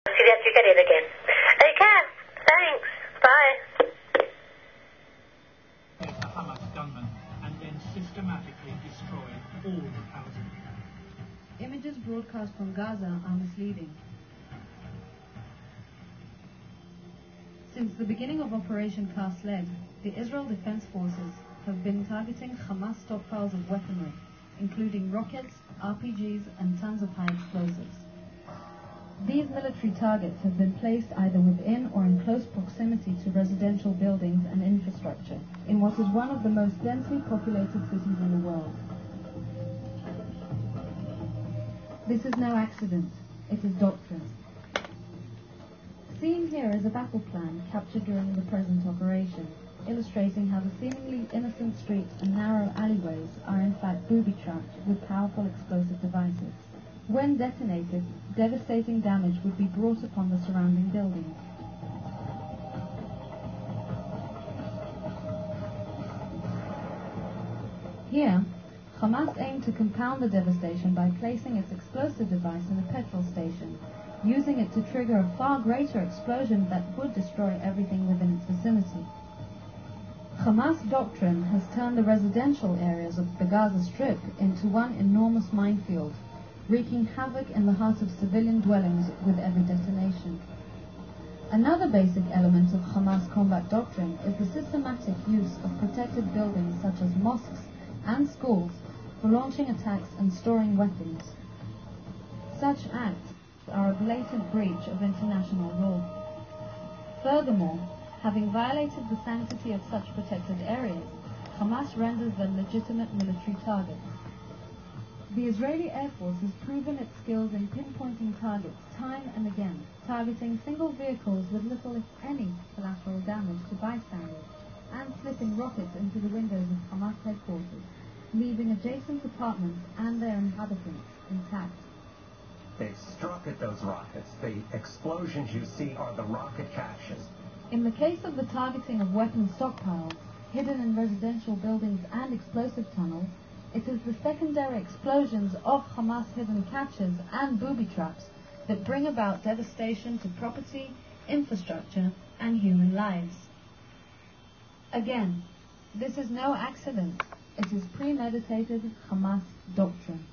See that you get in again. You can. Thanks. Bye. A Hamas gunman and then systematically destroy all the housing. Images broadcast from Gaza are misleading. Since the beginning of Operation Cast Lead, the Israel Defense Forces have been targeting Hamas stockpiles of weaponry, including rockets, RPGs, and tons of high explosives. These military targets have been placed either within or in close proximity to residential buildings and infrastructure in what is one of the most densely populated cities in the world. This is no accident, it is doctrine. Seen here is a battle plan captured during the present operation, illustrating how the seemingly innocent streets and narrow alleyways are in fact booby-trapped with powerful explosive devices. When detonated, devastating damage would be brought upon the surrounding buildings. Here, Hamas aimed to compound the devastation by placing its explosive device in a petrol station, using it to trigger a far greater explosion that would destroy everything within its vicinity. Hamas doctrine has turned the residential areas of the Gaza Strip into one enormous minefield, wreaking havoc in the heart of civilian dwellings with every detonation. Another basic element of Hamas combat doctrine is the systematic use of protected buildings such as mosques and schools for launching attacks and storing weapons. Such acts are a blatant breach of international law. Furthermore, having violated the sanctity of such protected areas, Hamas renders them legitimate military targets. The Israeli Air Force has proven its skills in pinpointing targets time and again, targeting single vehicles with little, if any, collateral damage to bystanders, and slipping rockets into the windows of Hamas headquarters, leaving adjacent apartments and their inhabitants intact. They struck at those rockets. The explosions you see are the rocket caches. In the case of the targeting of weapons stockpiles, hidden in residential buildings and explosive tunnels, it is the secondary explosions of Hamas hidden caches and booby traps that bring about devastation to property, infrastructure, and human lives. Again, this is no accident. It is premeditated Hamas doctrine.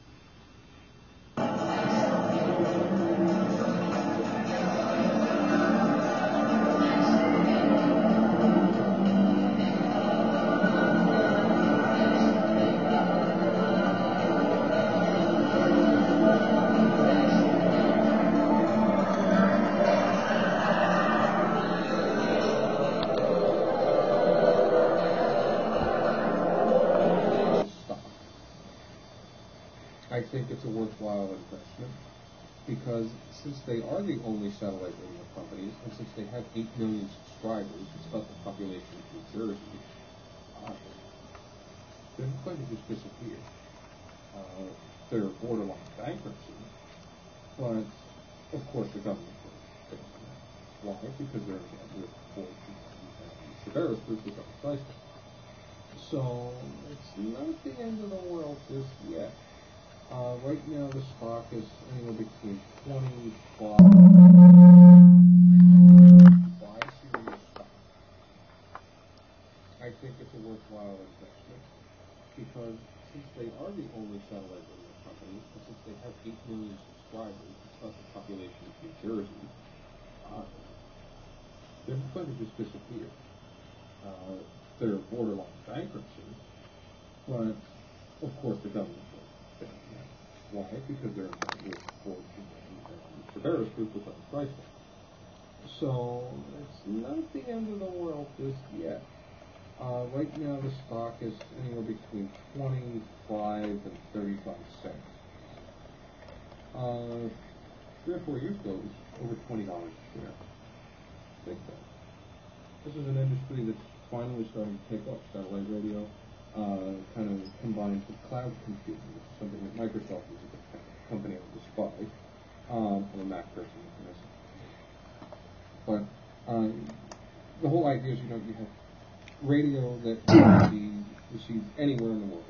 I think it's a worthwhile investment because since they are the only satellite radio companies and since they have 8 million subscribers, it's about the population of New Jersey, they're not going to just disappear. They're borderline bankruptcy, but of course the government will fix them. Why? Because they're with Ford and Severus Group is on the price. So it's not the end of the world just yet. Right now the stock is anywhere between 25. Buy serious stock. I think it's a worthwhile investment because since they are the only satellite radio companies and since they have 8 million subscribers, it's not the population of New Jersey, they're not going to just disappear. They're borderline bankruptcy, but of course the government will fix them. Why? Because they're with Ford and Severus Group is on the price tag. So it's not the end of the world just yet. Right now the stock is anywhere between 25 and 35 cents. 3 or 4 years ago it was over $20 a share. Think that. This is an industry that's finally starting to take off. Satellite radio kind of combines with cloud computing, which is something that Microsoft is a company I despise. I'm a Mac person, but the whole idea is you have radio that can be received anywhere in the world.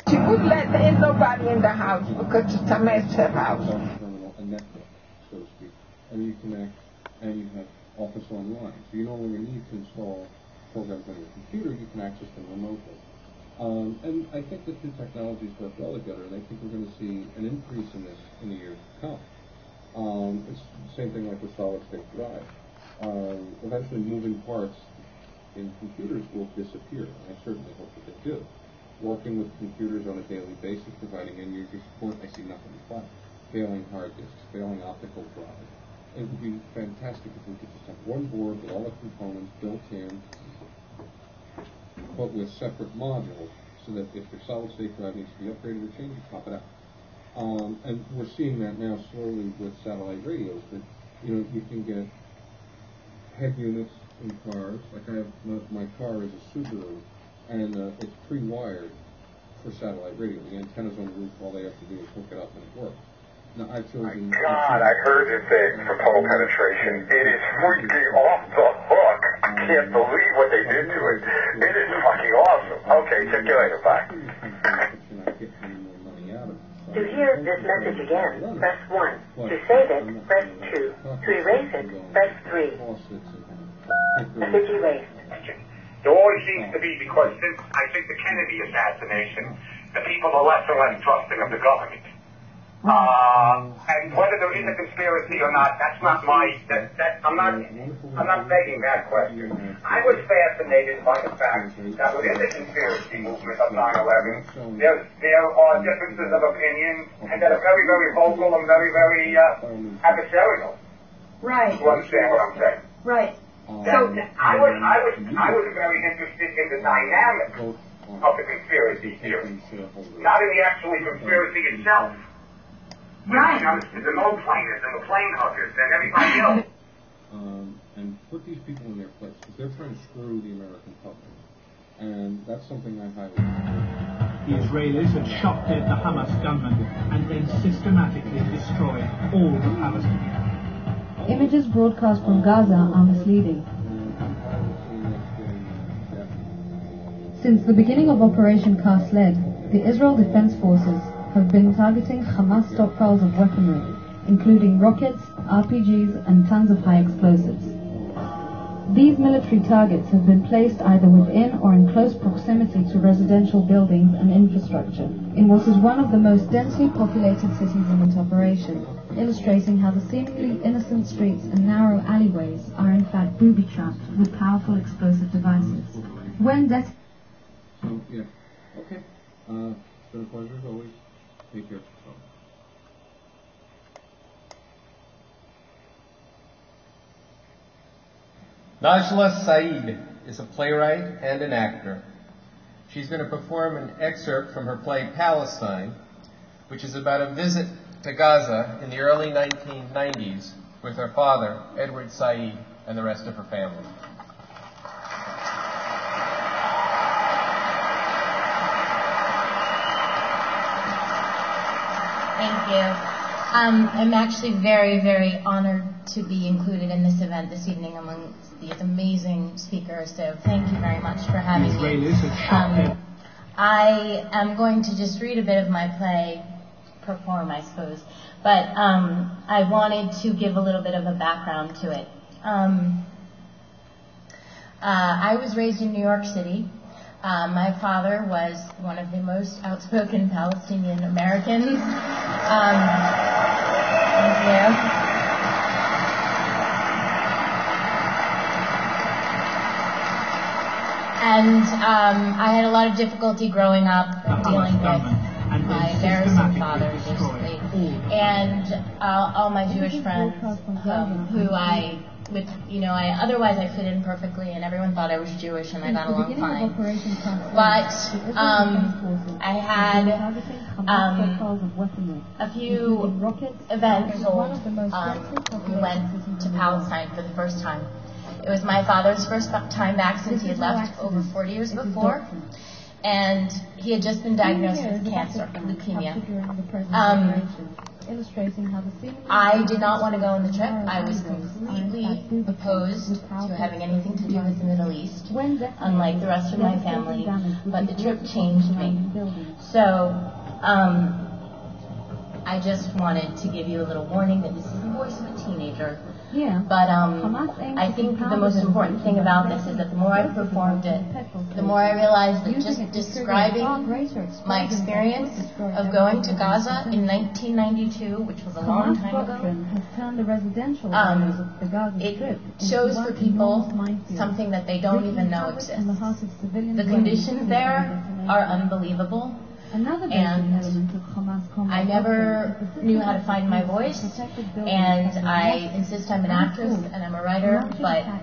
She would let in nobody in the house because it's a massive house. Terminal, a network, so to speak. and you connect, and you have Office Online. So you no longer need to install programs on your computer, you can access them remotely. And I think the two technologies work well together, and I think we're going to see an increase in this in the years to come. It's the same thing like with solid-state drive. Eventually moving parts in computers will disappear, and I certainly hope that they do. Working with computers on a daily basis, providing end-user support, I see nothing but failing hard disks, failing optical drives. It would be fantastic if we could just have one board with all the components built in, but with separate modules, so that if your solid-state drive needs to be upgraded or changed, you pop it out. And we're seeing that now slowly with satellite radios, that you can get head units in cars. Like I have my car is a Subaru, and it's pre-wired for satellite radio. The antenna's on the roof. All they have to do is hook it up and it works. Now I've chosen. My God, I heard it for total penetration. It is freaking off the hook. I can't believe what they did to it. It is fucking awesome. Okay, check you later. Bye. To hear this message again, press 1. To save it, press 2. To erase it, press 3. Message erased. There always seems to be, because since I think the Kennedy assassination, the people are less and less trusting of the government. And whether there is a conspiracy or not, that's not my. I'm not begging that question. I was fascinated by the fact that within the conspiracy movement of 9/11, there are differences of opinion, and that are very, very vocal and very, very adversarial. Right. You understand what I'm saying? Right. So I was very interested in the dynamic of the conspiracy theory, not in the actual conspiracy itself. Right. The no-planers and the plane huggers and everybody else. And put these people in their place, because they're trying to screw the American public. And that's something I highly support. The Israelis had shot dead the Hamas gunmen and then systematically destroyed all the Palestinians. Images broadcast from Gaza are misleading. Since the beginning of Operation Cast Lead, the Israel Defense Forces have been targeting Hamas stockpiles of weaponry, including rockets, RPGs, and tons of high explosives. These military targets have been placed either within or in close proximity to residential buildings and infrastructure, in what is one of the most densely populated cities in its operation, illustrating how the seemingly innocent streets and narrow alleyways are in fact booby-trapped with powerful explosive devices. When So, yeah. Okay. It's been a pleasure as always. Take care. Najla Saeed is a playwright and an actor. She's going to perform an excerpt from her play Palestine, which is about a visit to Gaza in the early 1990s with her father, Edward Saeed, and the rest of her family. Thank you. I'm actually very, very honored to be included in this event this evening among these amazing speakers, so thank you very much for having me. I am going to just read a bit of my play, perform, I suppose, but I wanted to give a little bit of a background to it. I was raised in New York City. My father was one of the most outspoken Palestinian Americans. Thank you. And I had a lot of difficulty growing up dealing with my embarrassing father, basically. And all my Jewish friends, who otherwise I fit in perfectly, and everyone thought I was Jewish, and I got along fine. But I had a few events. We went to Palestine for the first time. It was my father's first time back since he had left over 40 years before, and he had just been diagnosed with cancer, leukemia. I did not want to go on the trip. I was completely opposed to having anything to do with the Middle East, unlike the rest of my family, but the trip changed me. So I just wanted to give you a little warning that this is the voice of a teenager. Yeah. But I think the most important thing about this is that the more I performed it, the more I realized that just describing my experience of going to Gaza in 1992, which was a long time ago, it shows for people something that they don't even know exists. The conditions there are unbelievable. And I never knew how to find my voice, and I insist I'm an actress and I'm a writer, but I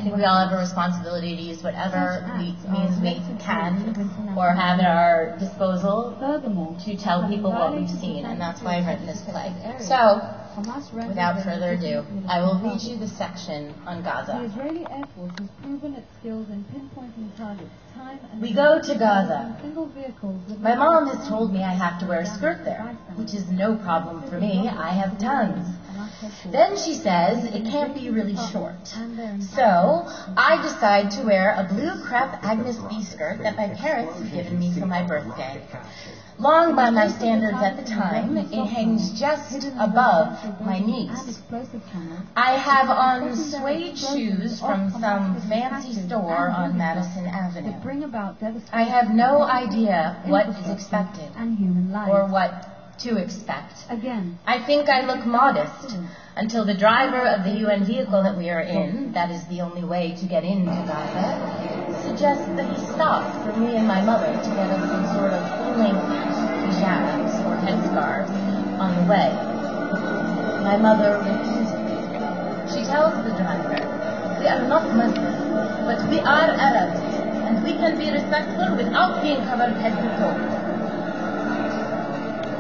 think we all have a responsibility to use whatever means we can or have at our disposal to tell people what we've seen, and that's why I've written this play. So, without further ado, I will read you the section on Gaza. The Israeli Air Force has proven its skills in pinpointing targets. We go to Gaza. My mom has told me I have to wear a skirt there, which is no problem for me. I have tons. Then she says it can't be really short. So I decide to wear a blue crepe Agnes B skirt that my parents had given me for my birthday. Long by my standards at the time, it hangs just above my knees. I have on suede shoes from some fancy store on Madison Avenue. I have no idea what is expected or what to expect. I think I look modest until the driver of the UN vehicle that we are in, that is the only way to get into Gaza, suggests that he stops for me and my mother to get us some sort of full-length pajamas or headscarves on the way. My mother refuses. She tells the driver, "We are not Muslims, but we are Arabs, and we can be respectful without being covered head to toe."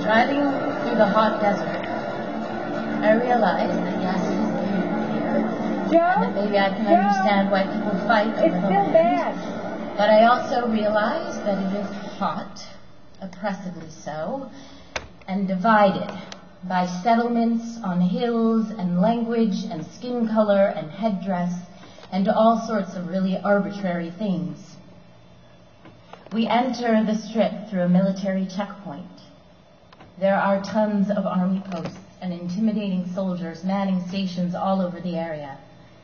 Driving through the hot desert, I realized that yes, it is beautiful here, and that maybe I can understand why people fight over the land. But I also realized that it is hot, oppressively so, and divided by settlements on hills and language and skin color and headdress and all sorts of really arbitrary things. We enter the strip through a military checkpoint. There are tons of army posts and intimidating soldiers manning stations all over the area,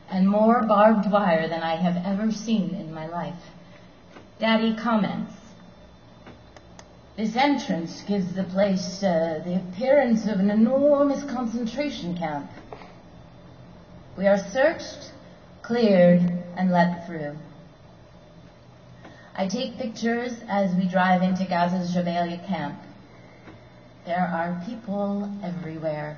and more barbed wire than I have ever seen in my life. Daddy comments, "This entrance gives the place the appearance of an enormous concentration camp." We are searched, cleared, and let through. I take pictures as we drive into Gaza's Jabalia camp. There are people everywhere.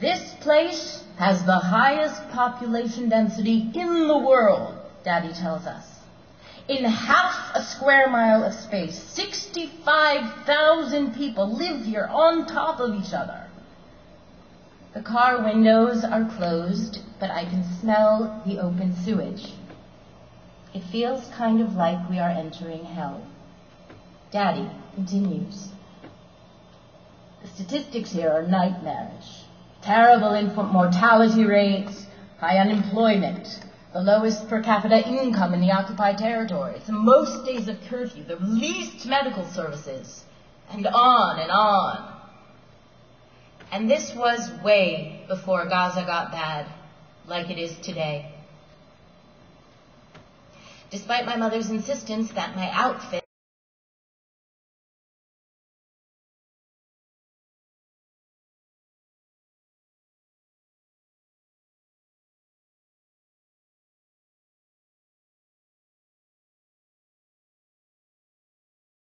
"This place has the highest population density in the world," Daddy tells us. "In half a square mile of space, 65,000 people live here on top of each other." The car windows are closed, but I can smell the open sewage. It feels kind of like we are entering hell. Daddy continues. "The statistics here are nightmarish. Terrible infant mortality rates, high unemployment, the lowest per capita income in the occupied territories, most days of curfew, the least medical services, and on and on." And this was way before Gaza got bad, like it is today. Despite my mother's insistence that my outfit